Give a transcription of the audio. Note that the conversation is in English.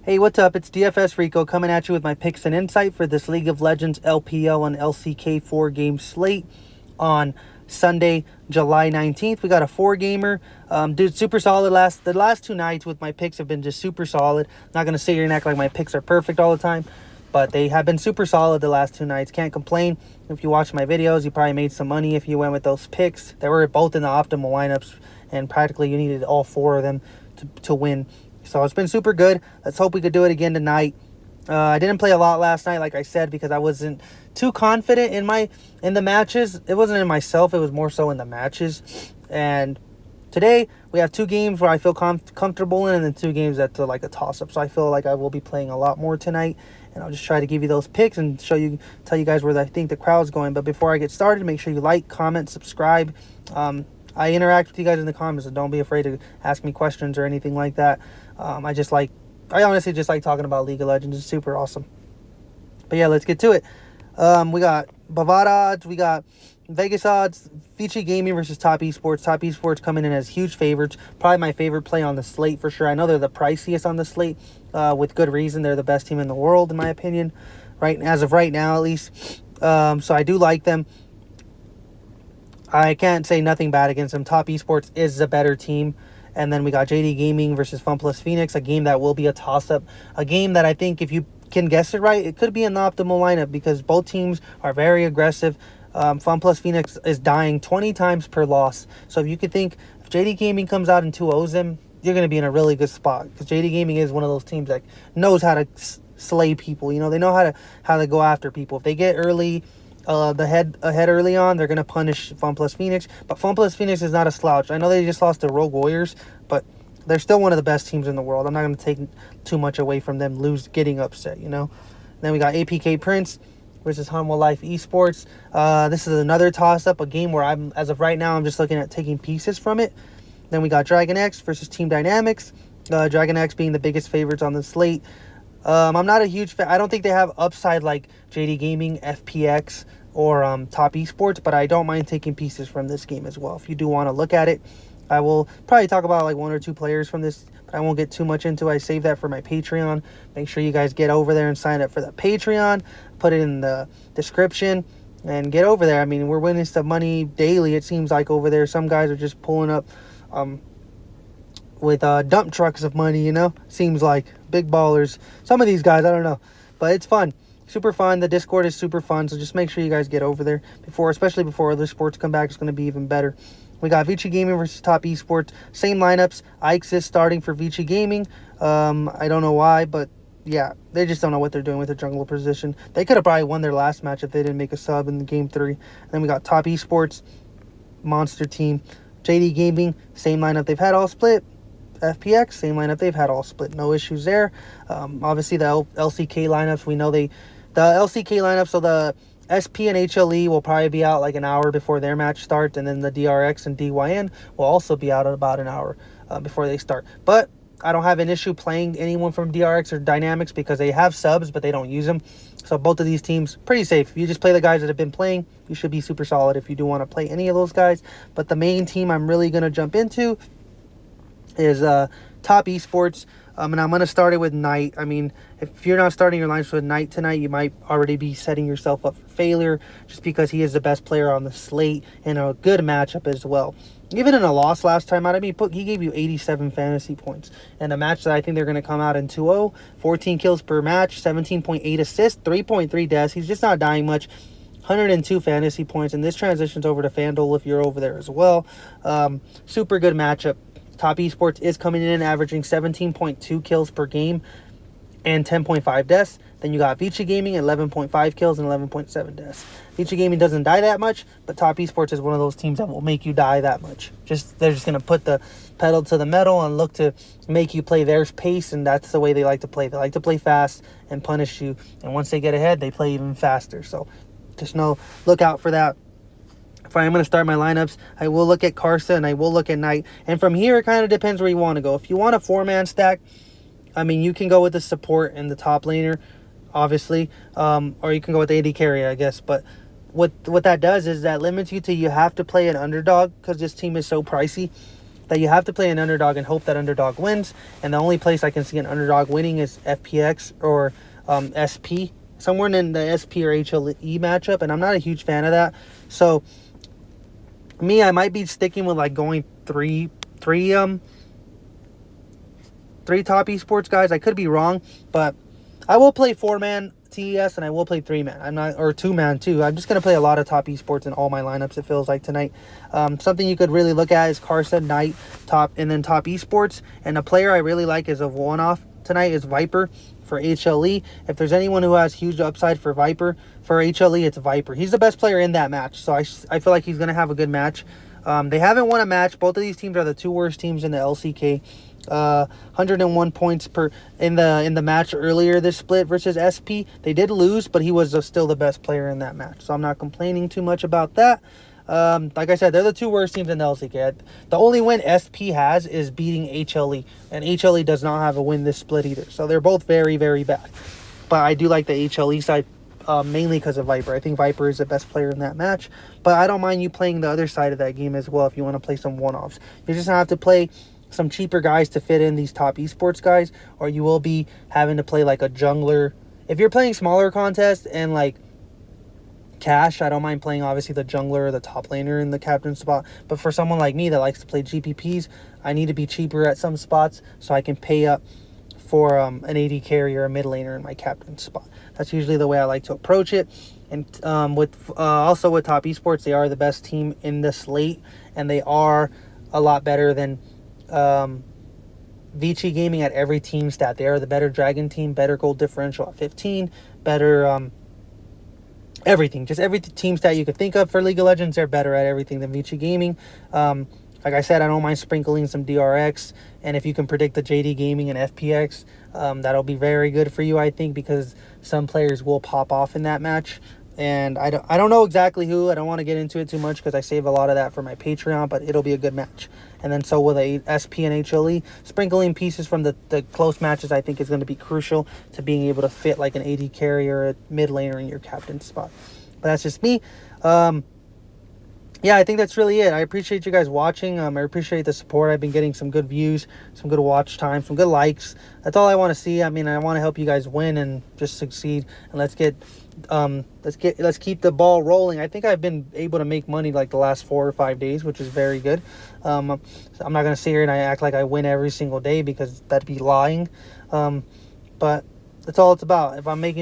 Hey, what's up? It's DFS Rico coming at you with my picks and insight for this League of Legends LPL and LCK 4-game slate on Sunday, July 19th. We got a 4-gamer. Dude, super solid. The last two nights with my picks have been just super solid. Not going to sit here and act like my picks are perfect all the time, but they have been super solid the last 2 nights. Can't complain. If you watch my videos, you probably made some money if you went with those picks. They were both in the optimal lineups, and practically you needed all 4 of them to win. So it's been super good. Let's hope we could do it again tonight. I didn't play a lot last night, like I said, because I wasn't too confident in the matches. It wasn't in myself. It was more so in the matches. And today we have 2 games where I feel comfortable in, and then 2 games that's like a toss-up. So I feel like I will be playing a lot more tonight. And I'll just try to give you those picks and tell you guys where I think the crowd's going. But before I get started, make sure you like, comment, subscribe. I interact with you guys in the comments, so don't be afraid to ask me questions or anything like that. I honestly just like talking about League of Legends. It's super awesome. But yeah, let's get to it. We got Bavada odds, we got Vegas odds, Vici Gaming versus Top Esports. Top Esports coming in as huge favorites. Probably my favorite play on the slate for sure. I know they're the priciest on the slate, with good reason. They're the best team in the world, in my opinion, as of right now at least. So I do like them. I can't say nothing bad against them. Top Esports is a better team. And then we got JD Gaming versus Fun Plus Phoenix, a game that will be a toss-up. A game that I think if you can guess it right, it could be an optimal lineup because both teams are very aggressive. Fun Plus Phoenix is dying 20 times per loss. So if you could think, if JD Gaming comes out and 2-0s them, you're going to be in a really good spot. Because JD Gaming is one of those teams that knows how to slay people. You know, they know how to go after people. If they get early... ahead early on, they're going to punish Fun Plus Phoenix. But Fun Plus Phoenix is not a slouch. I know they just lost to Rogue Warriors, but they're still one of the best teams in the world. I'm not going to take too much away from them getting upset, you know. Then we got APK Prince versus Humble Life Esports. This is another toss-up, a game where as of right now, I'm just looking at taking pieces from it. Then we got Dragon X versus Team Dynamics. Dragon X being the biggest favorites on the slate. I'm not a huge fan. I don't think they have upside like JD Gaming, FPX, or Top Esports, but I don't mind taking pieces from this game as well. If you do want to look at it, I will probably talk about like 1 or 2 players from this, but I won't get too much into it. I save that for my Patreon. Make sure you guys get over there and sign up for the Patreon. Put it in the description and get over there. I mean, we're winning some money daily, it seems like, over there. Some guys are just pulling up with dump trucks of money, you know? Seems like big ballers. Some of these guys, I don't know, but it's fun. Super fun. The Discord is super fun, so just make sure you guys get over there especially before other sports come back. It's going to be even better. We got Vici Gaming versus Top Esports. Same lineups. Ike's is starting for Vici Gaming. I don't know why, but yeah, they just don't know what they're doing with their jungler position. They could have probably won their last match if they didn't make a sub in the game 3. And then we got Top Esports, monster team. JD Gaming, same lineup they've had all split. FPX, same lineup they've had all split. No issues there. Obviously, the LCK lineups, we know the LCK lineup, so the SP and HLE will probably be out like an hour before their match starts, and then the DRX and DYN will also be out at about an hour before they start. But I don't have an issue playing anyone from DRX or Dynamics because they have subs, but they don't use them. So both of these teams, pretty safe. If you just play the guys that have been playing, you should be super solid if you do want to play any of those guys. But the main team I'm really going to jump into is Top Esports. And I'm going to start it with Knight. I mean, if you're not starting your lines with Knight tonight, you might already be setting yourself up for failure just because he is the best player on the slate and a good matchup as well. Even in a loss last time out, I mean, he gave you 87 fantasy points. And a match that I think they're going to come out in 2-0, 14 kills per match, 17.8 assists, 3.3 deaths. He's just not dying much. 102 fantasy points. And this transitions over to FanDuel if you're over there as well. Super good matchup. Top Esports is coming in averaging 17.2 kills per game and 10.5 deaths. Then you got Vici Gaming, 11.5 kills and 11.7 deaths. Vici Gaming doesn't die that much, but Top Esports is one of those teams that will make you die that much. They're just going to put the pedal to the metal and look to make you play their pace, and that's the way they like to play. They like to play fast and punish you, and once they get ahead, they play even faster. So just look out for that. If I'm going to start my lineups, I will look at Karsa and I will look at Knight. And from here, it kind of depends where you want to go. If you want a 4-man stack, I mean, you can go with the support and the top laner, obviously. Or you can go with the AD carry, I guess. But what that does is that limits you to you have to play an underdog because this team is so pricey. that you have to play an underdog and hope that underdog wins. And the only place I can see an underdog winning is FPX or SP, somewhere in the SP or HLE matchup, and I'm not a huge fan of that. So I might be sticking with like going three top esports guys. I could be wrong, but I will play 4-man TES and I will play 3-man. I'm not, or 2-man too. I'm just gonna play a lot of top esports in all my lineups. It feels like tonight. Something you could really look at is Carson, Knight, top esports, and a player I really like is a one-off tonight is Viper for HLE. If there's anyone who has huge upside for Viper for HLE, it's Viper. He's the best player in that match, so I feel like he's gonna have a good match. They haven't won a match. Both of these teams are the two worst teams in the LCK. 101 points in the match earlier this split versus SP. They did lose, but he was still the best player in that match, so I'm not complaining too much about that. Like I said, they're the two worst teams in the LCK. The only win SP has is beating HLE, and HLE does not have a win this split either. So they're both very, very bad. But I do like the HLE side, mainly because of Viper. I think Viper is the best player in that match. But I don't mind you playing the other side of that game as well if you want to play some one-offs. You just have to play some cheaper guys to fit in these top esports guys, or you will be having to play like a jungler. If you're playing smaller contests and like cash, I don't mind playing obviously the jungler or the top laner in the captain spot, but for someone like me that likes to play GPPs, I need to be cheaper at some spots so I can pay up for an AD carry or a mid laner in my captain spot. That's usually the way I like to approach it. And also with top esports, they are the best team in the slate, and they are a lot better than Vici Gaming at every team stat. They are the better dragon team, better gold differential at 15, better everything. Just every team stat you could think of for League of Legends, they're better at everything than Vici Gaming. Like I said, I don't mind sprinkling some DRX, and if you can predict the JD Gaming and FPX, that'll be very good for you, I think, because some players will pop off in that match. And I don't know exactly who. I don't want to get into it too much because I save a lot of that for my Patreon, but it'll be a good match. And then so with a SP and HLE, sprinkling pieces from the close matches I think is going to be crucial to being able to fit like an AD carry or a mid laner in your captain spot. But that's just me. Yeah, I think that's really it. I appreciate you guys watching. I appreciate the support. I've been getting some good views, some good watch time, some good likes. That's all I want to see. I mean, I want to help you guys win and just succeed. And let's keep the ball rolling. I think I've been able to make money like the last 4 or 5 days, which is very good. I'm not gonna sit here and I act like I win every single day because that'd be lying. But that's all it's about. If I'm making